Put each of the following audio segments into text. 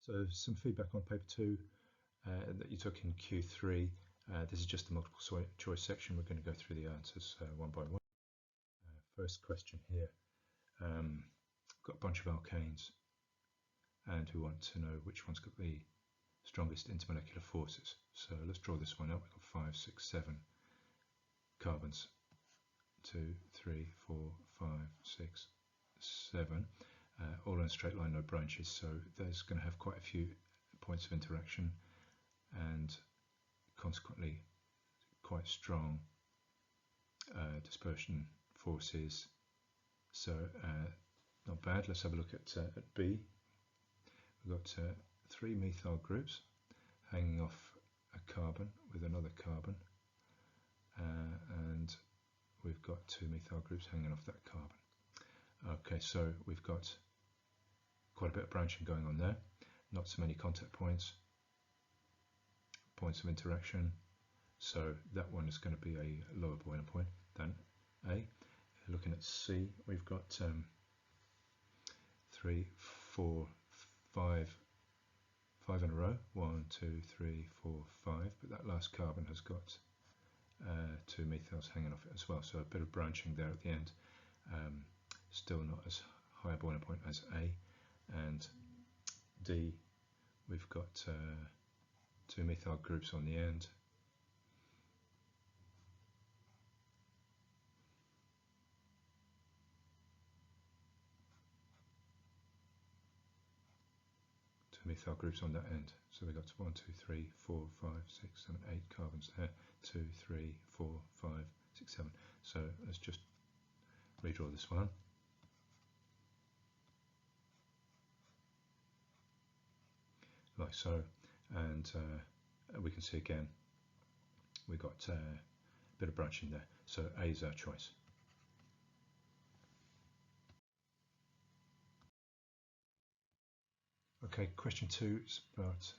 So some feedback on paper 2 that you took in Q3. This is just the multiple choice section. We're going to go through the answers one by one. First question here. Got a bunch of alkanes and we want to know which one's got the strongest intermolecular forces. So let's draw this one up. We've got 5, 6, 7 carbons. 2, 3, 4, 5, 6, 7. All in a straight line, no branches, so there's going to have quite a few points of interaction and consequently quite strong dispersion forces. So not bad. Let's have a look at B. We've got 3 methyl groups hanging off a carbon with another carbon, and we've got 2 methyl groups hanging off that carbon. Okay, so we've got quite a bit of branching going on there, not so many contact points of interaction, so that one is going to be a lower boiling point than A. Looking at C, we've got 3, 4, 5 in a row, 1, 2, 3, 4, 5, but that last carbon has got 2 methyls hanging off it as well, so a bit of branching there at the end. Still not as high a boiling point as A. And D, we've got 2 methyl groups on the end. Methyl groups on that end. So we've got 1, 2, 3, 4, 5, 6, 7, 8 carbons there. 2, 3, 4, 5, 6, 7. So let's just redraw this one. Like so. And we can see again we've got a bit of branching there. So A is our choice. Okay, question 2 is about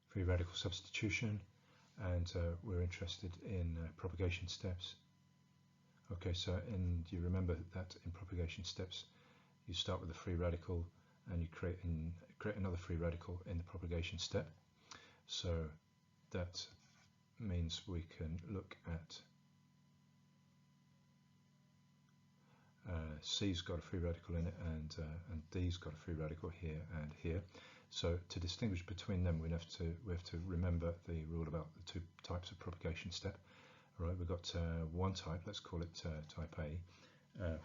free radical substitution, and we're interested in propagation steps. Okay, so you remember that in propagation steps you start with a free radical and you create another free radical in the propagation step. So that means we can look at C's got a free radical in it, and D's got a free radical here and here. So to distinguish between them, we have to remember the rule about the 2 types of propagation step. All right, we've got one type, let's call it type A,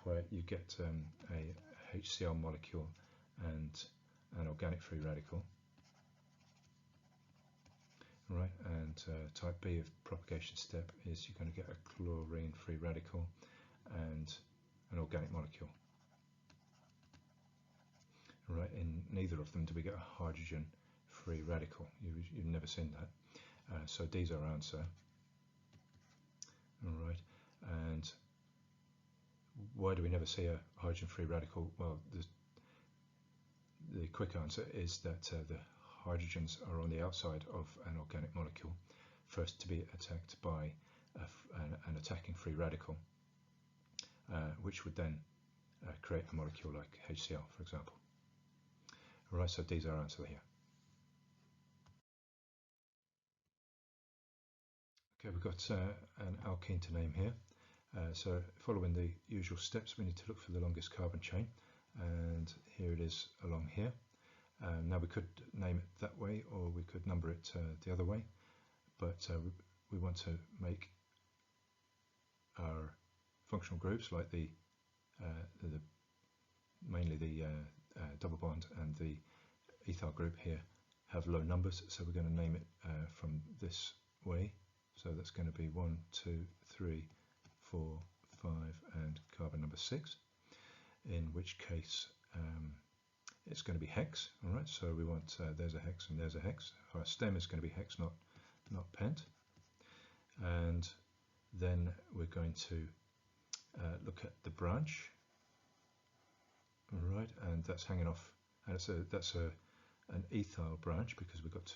where you get a HCl molecule and an organic free radical. Right, and type B of propagation step is you're going to get a chlorine free radical and an organic molecule. Right, in neither of them do we get a hydrogen free radical. You've never seen that. So D's our answer. All right, and why do we never see a hydrogen free radical? Well, the quick answer is that the hydrogens are on the outside of an organic molecule, first to be attacked by an attacking free radical, which would then create a molecule like HCl, for example. All right, so D's our answer here. Okay, we've got an alkene to name here. So following the usual steps, we need to look for the longest carbon chain, and here it is along here. Now we could name it that way, or we could number it the other way, but we want to make our functional groups like mainly the double bond and the ethyl group here have low numbers, so we're going to name it from this way. So that's going to be 1, 2, 3, 4, 5 and carbon number 6, in which case it's going to be hex. All right, so we want there's a hex and there's a hex. Our stem is going to be hex, not pent. And then we're going to look at the branch. All right, and that's hanging off, and that's an ethyl branch because we've got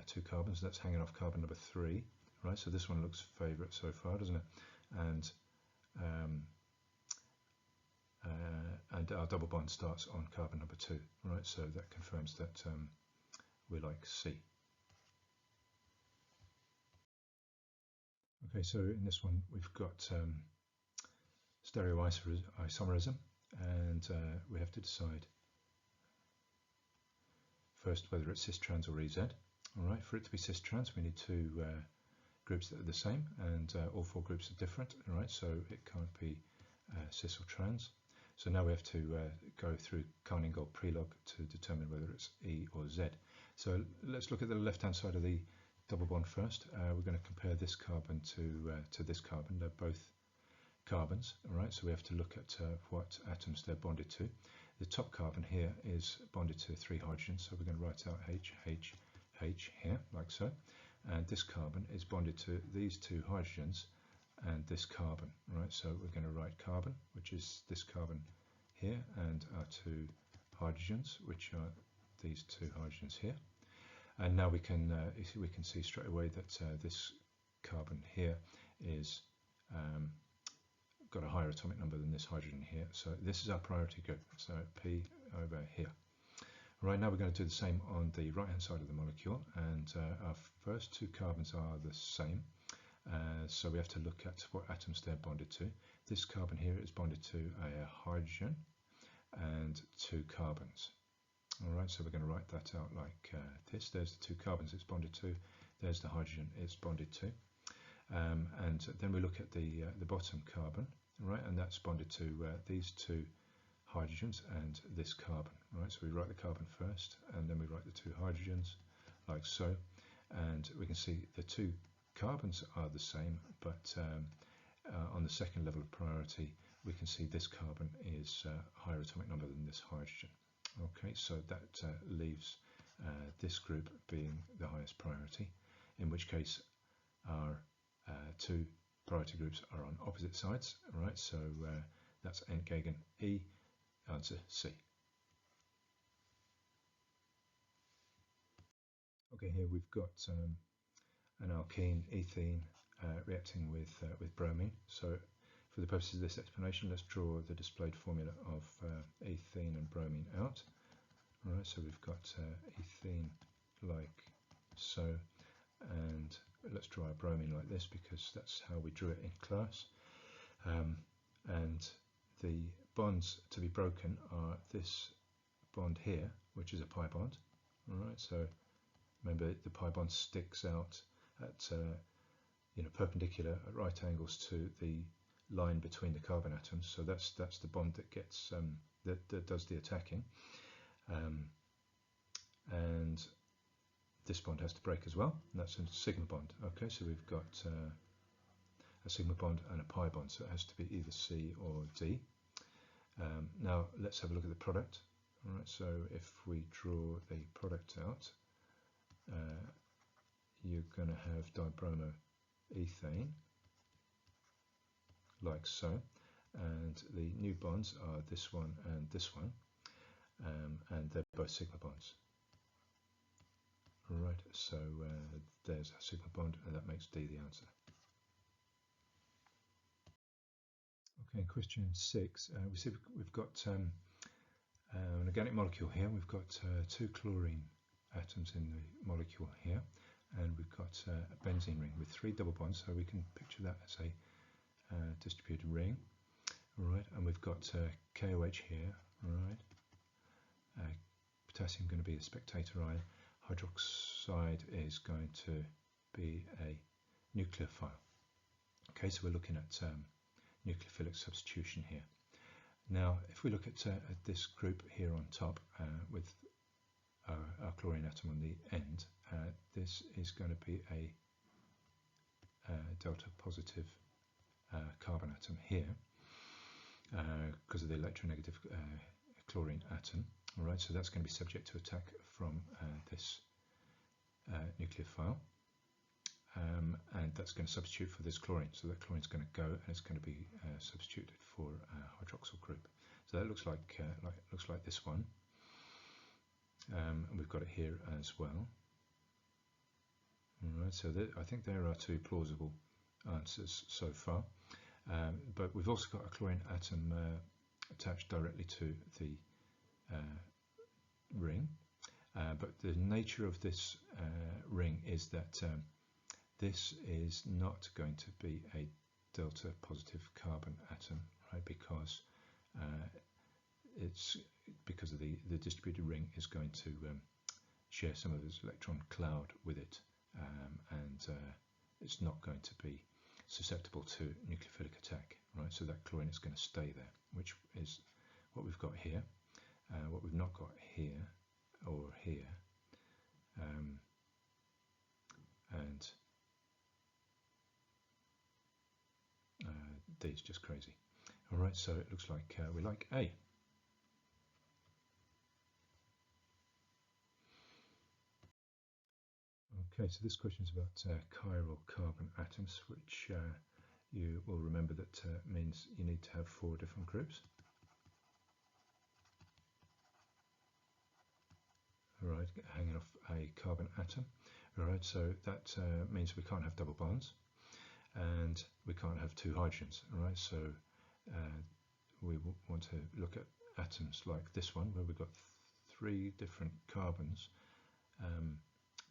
2 carbons. That's hanging off carbon number 3. Right, so this one looks favourite so far, doesn't it? And and our double bond starts on carbon number 2, right? So that confirms that we like C. Okay, so in this one we've got stereoisomerism, and we have to decide first whether it's cis-trans or EZ. All right, for it to be cis-trans, we need two groups that are the same, and all 4 groups are different. All right, so it can't be cis or trans. So now we have to go through Carning-Gold prelog to determine whether it's E or Z. So let's look at the left-hand side of the double bond first. We're going to compare this carbon to this carbon. They're both carbons, all right? So we have to look at what atoms they're bonded to. The top carbon here is bonded to 3 hydrogens, so we're going to write out H, H, H here, like so. And this carbon is bonded to these 2 hydrogens and this carbon, right? So we're going to write carbon, which is this carbon here, and our 2 hydrogens, which are these 2 hydrogens here. And now we can see straight away that this carbon here is got a higher atomic number than this hydrogen here. So this is our priority group. So P over here. Right, now we're going to do the same on the right hand side of the molecule, and our first 2 carbons are the same. So we have to look at what atoms they're bonded to. This carbon here is bonded to a hydrogen and 2 carbons. Alright, so we're going to write that out like this. There's the 2 carbons it's bonded to, there's the hydrogen it's bonded to. And then we look at the bottom carbon, right, and that's bonded to these 2 hydrogens and this carbon. Right, so we write the carbon first, and then we write the 2 hydrogens, like so. And we can see the 2 carbons are the same, but on the second level of priority, we can see this carbon is higher atomic number than this hydrogen. Okay, so that leaves this group being the highest priority, in which case our 2 priority groups are on opposite sides. Right, so that's Entgegen E, answer C. Okay, here we've got an alkene, ethene, reacting with bromine. So for the purposes of this explanation, let's draw the displayed formula of ethene and bromine out. All right, so we've got ethene like so, and let's draw our bromine like this because that's how we drew it in class. And the bonds to be broken are this bond here, which is a pi bond. All right, so remember the pi bond sticks out at perpendicular at right angles to the line between the carbon atoms. So that's the bond that gets that does the attacking, and this bond has to break as well, and that's a sigma bond. Okay, so we've got a sigma bond and a pi bond, so it has to be either C or D. Now let's have a look at the product. All right, so if we draw the product out, you're going to have dibromoethane like so, and the new bonds are this one and this one, and they're both sigma bonds. Right, so there's a sigma bond, and that makes D the answer. Okay, in question 6, we see we've got an organic molecule here. We've got 2 chlorine atoms in the molecule here, and we've got a benzene ring with 3 double bonds, so we can picture that as a distributed ring. Right, and we've got KOH here. Right, potassium going to be a spectator ion. Hydroxide is going to be a nucleophile. Okay, so we're looking at nucleophilic substitution here. Now, if we look at this group here on top with our chlorine atom on the end, this is going to be a delta positive carbon atom here because of the electronegative chlorine atom. All right, so that's going to be subject to attack from this nucleophile, and that's going to substitute for this chlorine. So that chlorine is going to go, and it's going to be substituted for a hydroxyl group. So that looks like this one, and we've got it here as well. All right, so I think there are 2 plausible answers so far, but we've also got a chlorine atom attached directly to the ring, but the nature of this ring is that this is not going to be a delta positive carbon atom, right? Because it's because of the distributed ring is going to share some of this electron cloud with it, and it's not going to be susceptible to nucleophilic attack, right? So that chlorine is going to stay there, which is what we've got here. What we've not got here or here, and D is just crazy. All right, so it looks like we like A. Okay, so this question is about chiral carbon atoms, which you will remember that means you need to have 4 different groups. All right, hanging off a carbon atom. All right, so that means we can't have double bonds, and we can't have 2 hydrogens. All right, so we want to look at atoms like this one, where we've got 3 different carbons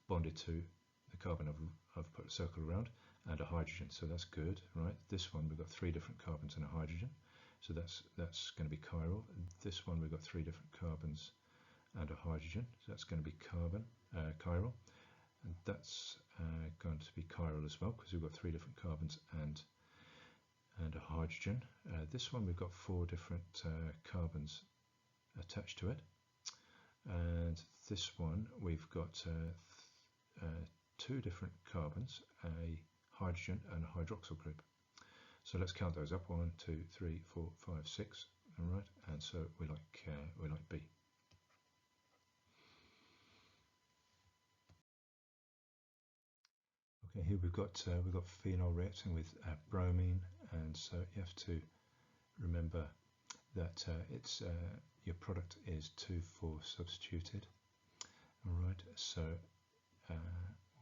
bonded to the carbon I've put a circle around, and a hydrogen, so that's good, right? This one we've got 3 different carbons and a hydrogen, so that's going to be chiral. This one we've got 3 different carbons and a hydrogen, so that's going to be chiral, and that's going to be chiral as well because we've got 3 different carbons and a hydrogen. This one we've got 4 different carbons attached to it, and this one we've got 2 different carbons, a hydrogen and a hydroxyl group. So let's count those up: 1, 2, 3, 4, 5, 6. All right, and so we like B. Okay, here we've got phenol reacting with bromine, and so you have to remember that it's your product is 2,4 substituted. All right, so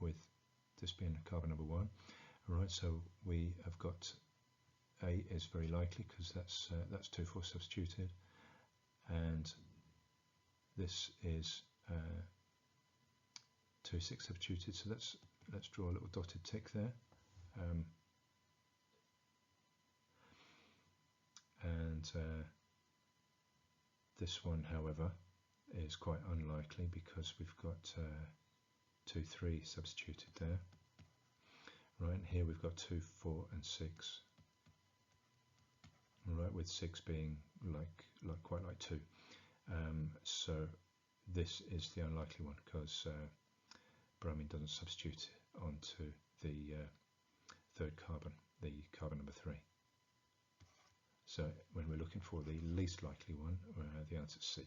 with this being carbon number 1, all right, so we have got A is very likely because that's 2,4 substituted, and this is 2,6 substituted. So let's draw a little dotted tick there, and this one, however, is quite unlikely because we've got 2, 3 substituted there. Right, and here we've got 2, 4, and 6. Right, with 6 being quite like 2. So this is the unlikely one because bromine doesn't substitute onto the 3rd carbon, the carbon number 3. So when we're looking for the least likely one, the answer is C.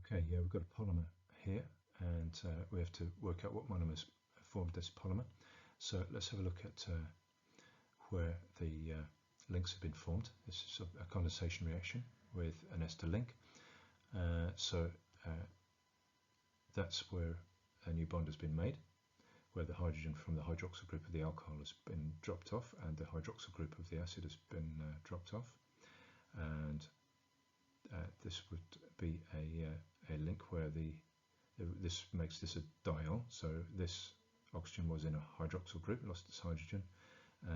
Okay, yeah, we've got a polymer here, and we have to work out what monomers formed this polymer. So let's have a look at where the links have been formed. This is a condensation reaction with an ester link. So that's where a new bond has been made, where the hydrogen from the hydroxyl group of the alcohol has been dropped off and the hydroxyl group of the acid has been dropped off. And this would be a link where this makes this a diol. So this oxygen was in a hydroxyl group, lost its hydrogen,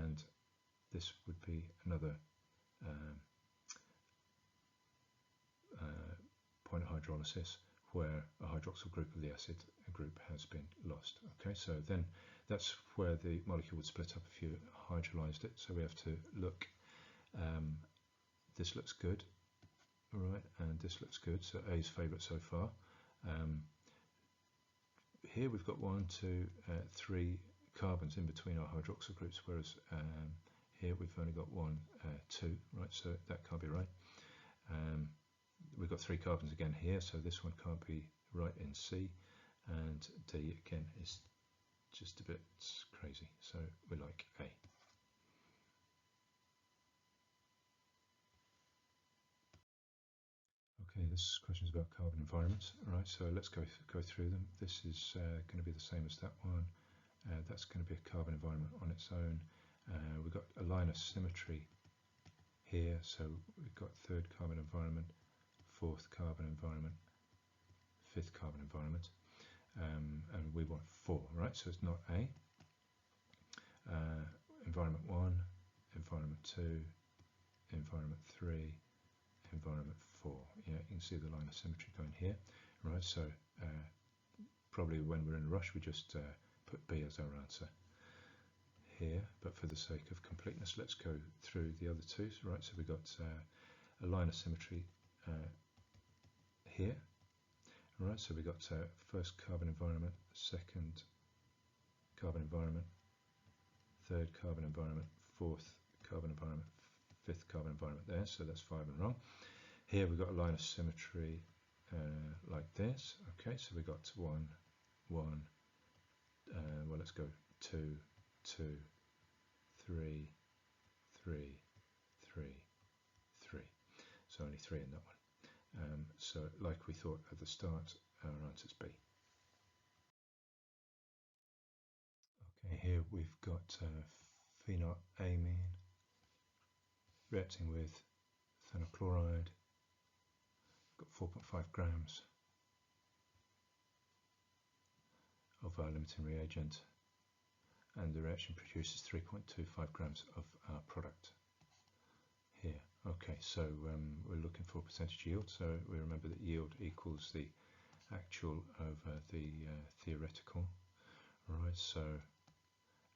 and this would be another point of hydrolysis where a hydroxyl group of the acid group has been lost. Okay, so then that's where the molecule would split up if you hydrolyzed it. So we have to look, this looks good, all right, and this looks good, so A is favourite so far. Here we've got 1, 2, 3 carbons in between our hydroxyl groups, whereas here we've only got 1, 2, right, so that can't be right. We've got 3 carbons again here, so this one can't be right in C, and D again is just a bit crazy, so we like A. Okay, this question is about carbon environments. All right, so let's go through them. This is going to be the same as that one. That's going to be a carbon environment on its own. We've got a line of symmetry here, so we've got third carbon environment, fourth carbon environment, fifth carbon environment, and we want 4, right? So it's not A. Environment 1, environment 2, environment 3, environment 4. Yeah, you can see the line of symmetry going here, right? So probably when we're in a rush, we just put B as our answer here, but for the sake of completeness, let's go through the other two, right? So we've got a line of symmetry here, right? So we've got first carbon environment, second carbon environment, third carbon environment, fourth carbon environment, fifth carbon environment there, so that's 5 and wrong. Here we've got a line of symmetry like this. Okay, so we've got 1, 1, well, let's go 2, 2, 3, 3, 3, 3. So only 3 in that one. So like we thought at the start, our answer is B. Okay, here we've got phenylamine reacting with ethanol chloride. Got 4.5 grams of our limiting reagent, and the reaction produces 3.25 grams of our product here. Okay, so we're looking for percentage yield, so we remember that yield equals the actual over the theoretical, right? So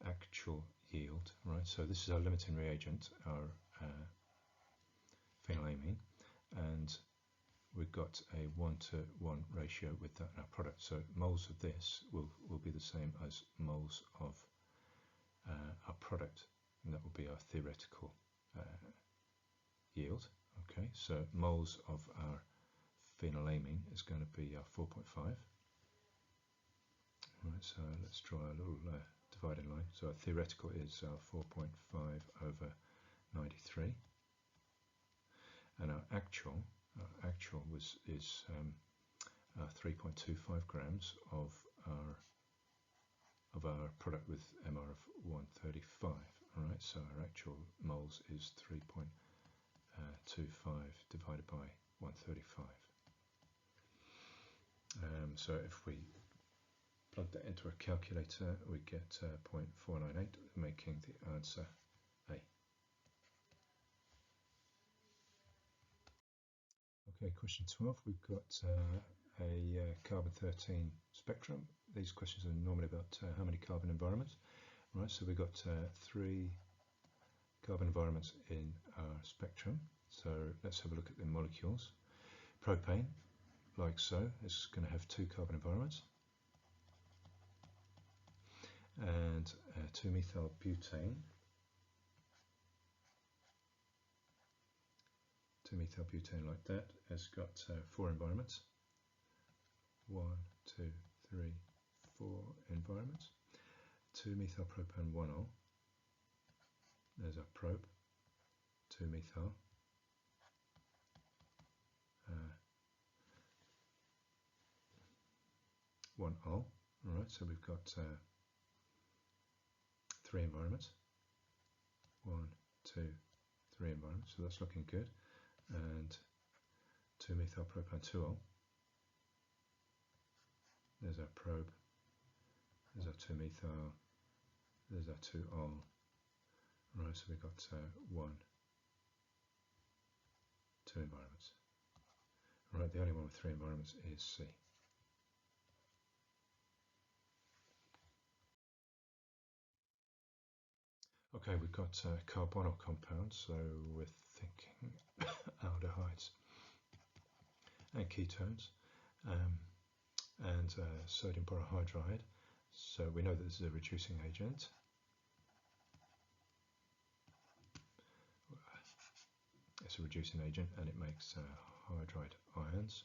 actual yield, right? So this is our limiting reagent, our phenylamine, and we've got a 1-to-1 ratio with that in our product. So moles of this will be the same as moles of our product, and that will be our theoretical yield. Okay, so moles of our phenylamine is going to be our 4.5. Right, so let's draw a little dividing line. So our theoretical is our 4.5 over 93, and our actual is 3.25 grams of our product with MR of 135. All right, so our actual moles is 3.25 divided by 135. So if we plug that into a calculator, we get 0.498, making the answer A. Okay, question 12. We've got a carbon-13 spectrum. These questions are normally about how many carbon environments. Right, so we've got 3 carbon environments in our spectrum. So let's have a look at the molecules. Propane, like so, is going to have 2 carbon environments. And 2-methylbutane. 2-methylbutane like that has got 4 environments. 1, 2, 3, 4 environments. 2-methylpropane 1-ol. There's our probe. 2-methyl. 1-ol. Alright, so we've got 3 environments. 1, 2, 3 environments. So that's looking good. And 2-methylpropane 2-ol. There's our probe. There's our 2-methyl. There's our 2-ol. Right, so we've got 1, 2 environments. Right, the only one with 3 environments is C. Okay, we've got carbonyl compounds, so we're thinking aldehydes and ketones, and sodium borohydride. So we know that this is a reducing agent. It's a reducing agent, and it makes hydride ions.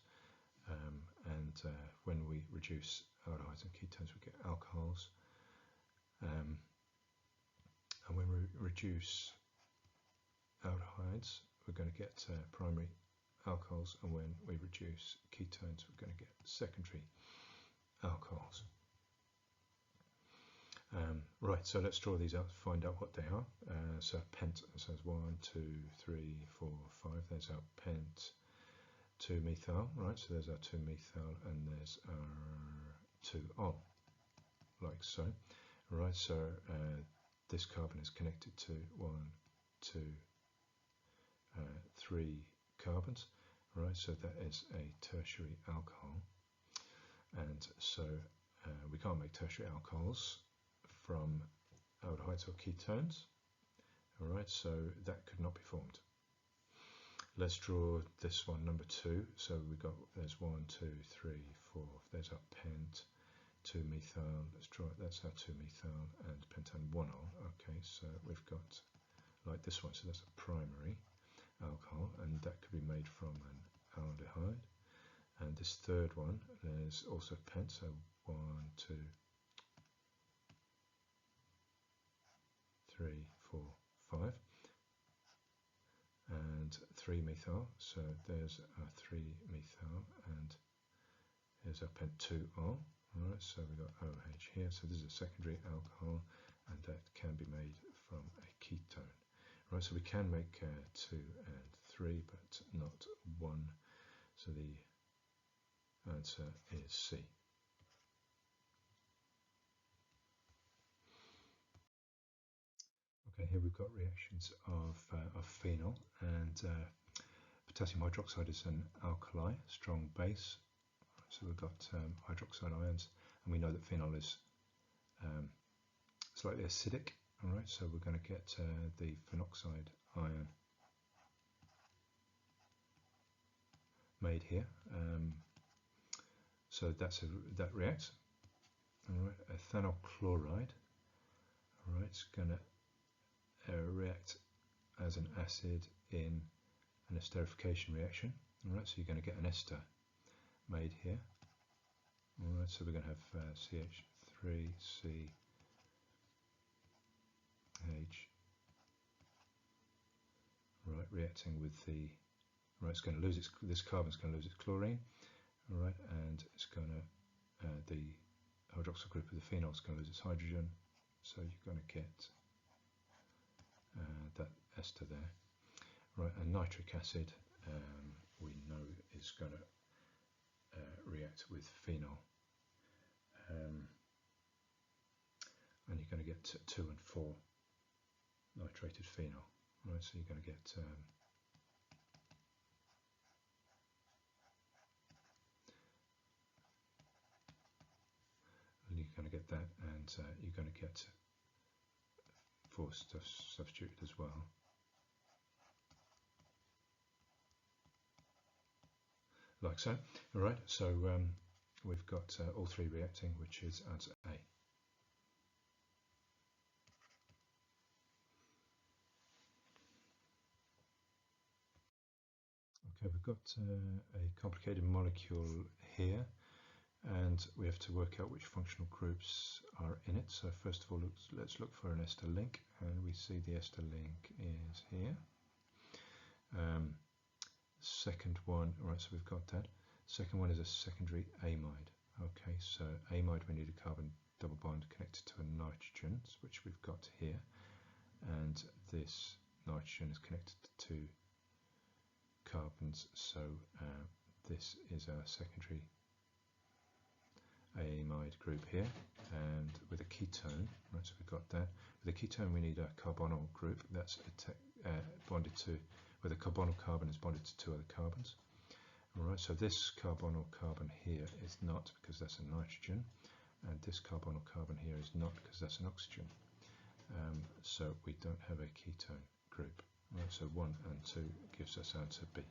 And when we reduce aldehydes and ketones, we get alcohols. And when we reduce aldehydes, we're going to get primary alcohols, and when we reduce ketones, we're going to get secondary alcohols. Right, so let's draw these out to find out what they are. So pent, so it's 1, 2, 3, 4, 5. There's our pent 2-methyl, right? So there's our 2-methyl, and there's our 2-ol, like so. Right, so this carbon is connected to 1, 2, 3 carbons. Right, so that is a tertiary alcohol, and so we can't make tertiary alcohols from aldehydes or ketones. All right, so that could not be formed. Let's draw this one, number 2. So we got, there's 1, 2, 3, 4. There's our pent 2-methyl. Let's draw it. That's our 2-methyl and pentane 1-ol. Okay, so we've got like this one. So that's a primary alcohol, and that could be made from an aldehyde. And this third one is also pent. So 1, 2, 3, 4, 5. And 3-methyl, so there's our 3-methyl, and here's our pent 2-ol. Alright, so we've got OH here, so this is a secondary alcohol, and that can be made from a ketone. Right, so we can make 2 and 3, but not 1, so the answer is C. Okay, here we've got reactions of phenol, and potassium hydroxide is an alkali, strong base. So we've got hydroxide ions, and we know that phenol is slightly acidic. All right, so we're going to get the phenoxide ion made here. So that reacts. All right, ethanol chloride. All right, it's going to react as an acid in an esterification reaction. All right, so you're going to get an ester made here. All right, so we're going to have CH3CH. Right, reacting with the, right, it's going to lose its, this carbon's going to lose its chlorine. All right, and it's going to, the hydroxyl group of the phenol is going to lose its hydrogen. So you're going to get that ester there. Right, and nitric acid we know is going to react with phenol, and you're going to get 2 and 4 nitrated phenol. Right, so you're going to get that, and you're going to get 4 stuff substituted as well. Like so. All right, so we've got all 3 reacting, which is answer A. Okay, we've got a complicated molecule here, and we have to work out which functional groups are in it. So first of all, let's look for an ester link, and we see the ester link is here. Second one, all right, so we've got that. Second one is a secondary amide. Okay, so amide, we need a carbon double bond connected to a nitrogen, which we've got here, and this nitrogen is connected to 2 carbons, so this is our secondary amide group here, and with a ketone, right, so we've got that. With a ketone we need a carbonyl group that's bonded to, where the carbonyl carbon is bonded to 2 other carbons. Alright, so this carbonyl carbon here is not, because that's a nitrogen, and this carbonyl carbon here is not, because that's an oxygen. So we don't have a ketone group. Right, so 1 and 2 gives us answer B.